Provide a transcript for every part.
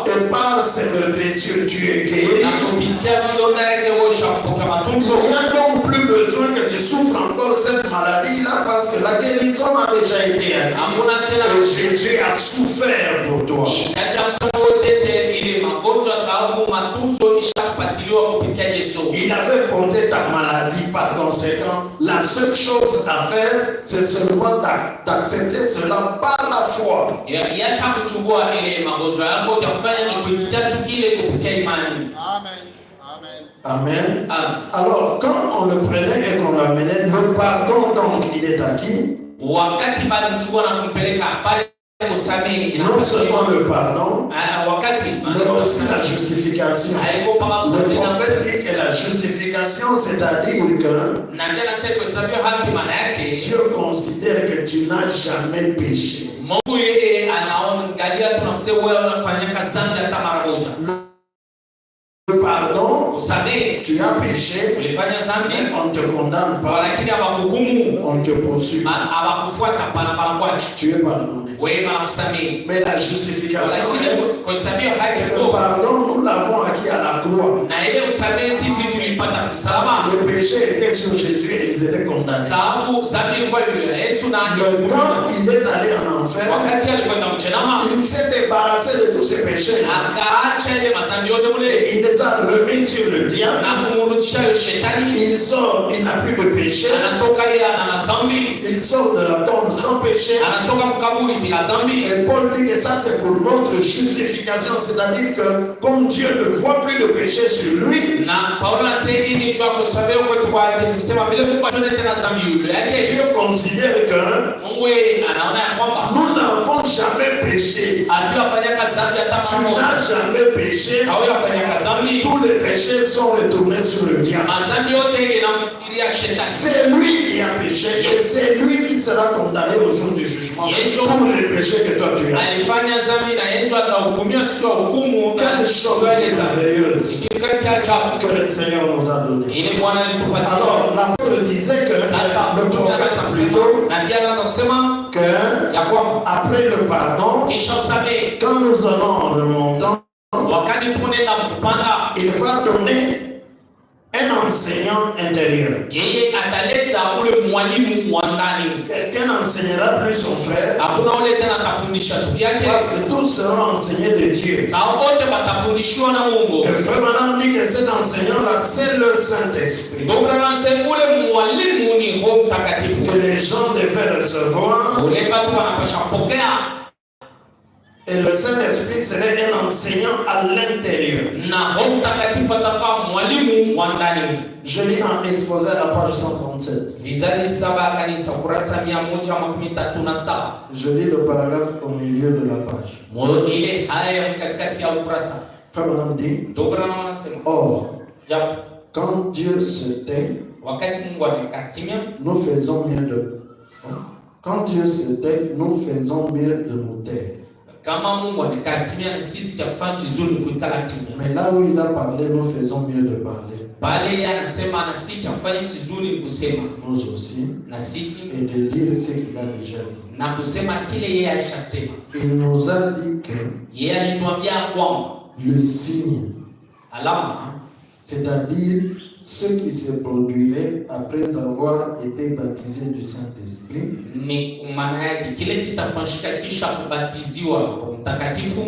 Et par ces meurtrissures, tu es guéri. Il n'y a donc plus besoin que tu souffres encore cette maladie-là parce que la guérison a déjà été acquise. Et Jésus a souffert pour toi. Il avait porté ta maladie, par conséquent, la seule chose à faire, c'est seulement d'accepter cela par la foi. Amen. Alors, quand on le prenait et qu'on l'amenait, le pardon, donc, il est acquis. Non seulement le pardon, mais aussi la justification. Le prophète dit que la justification, c'est-à-dire que Dieu considère que tu n'as jamais péché. Le pardon, tu as péché, mais on ne te condamne pas, on te poursuit. Tu es pardonné. Mais la justification et le pardon, nous l'avons acquis à la croix. Le péché était sur Jésus et ils étaient condamnés. Mais quand il est allé en enfer, il s'est débarrassé de tous ses péchés. Il les a remis sur le diable. Il sort, il n'a plus de péché. Il sort de la tombe sans péché. Et Paul dit que ça c'est pour notre justification, c'est-à-dire que comme Dieu ne voit plus de péché sur lui, Dieu considère que nous n'avons jamais péché. Tu n'as jamais péché. Tous les péchés sont retournés sur le diable. C'est lui qui a péché et c'est lui qui sera condamné au jour du jugement pour les péchés que toi tu as. Quelle chose merveilleuse que le Seigneur nous a donné. Alors l'apôtre disait que le prophète plutôt que après le pardon, quand nous allons en remontant, il va donner un enseignant intérieur. Quelqu'un enseignera plus son frère parce que tous seront enseignés de Dieu. Et frère madame dit que cet enseignant-là, c'est le Saint-Esprit que les gens devaient recevoir. Et le Saint-Esprit serait un enseignant à l'intérieur. Je lis dans l'exposé à la page 137. Je lis le paragraphe au milieu de la page. Frère madame dit, or, quand Dieu se tait, nous faisons mieux de... Quand Dieu se tait, nous faisons mieux de nous taire. Mais là où il a parlé, nous faisons mieux de parler. Nous aussi. Et de dire ce qu'il a déjà dit. Il nous a dit que le signe, c'est-à-dire ce qui se produirait après avoir été baptisé du Saint-Esprit,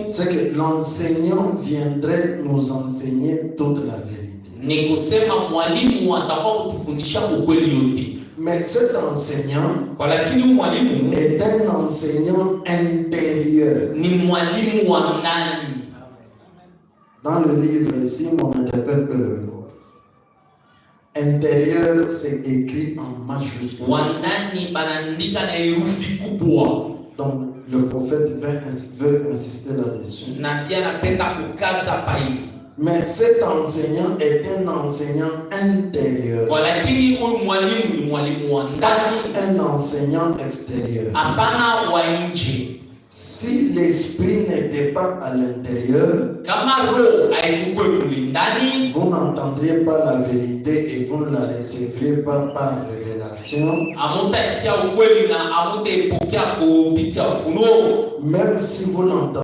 c'est que l'enseignant viendrait nous enseigner toute la vérité. Mais cet enseignant est un enseignant intérieur. Dans le livre ici, mon interprète peut le voir. Intérieur, c'est écrit en majuscule. Donc, le prophète veut insister là-dessus. Mais cet enseignant est un enseignant intérieur. Un enseignant extérieur. Si l'esprit n'était pas à l'intérieur, vous n'entendriez pas la vérité et vous ne la recevriez pas par révélation. Même si vous l'entendez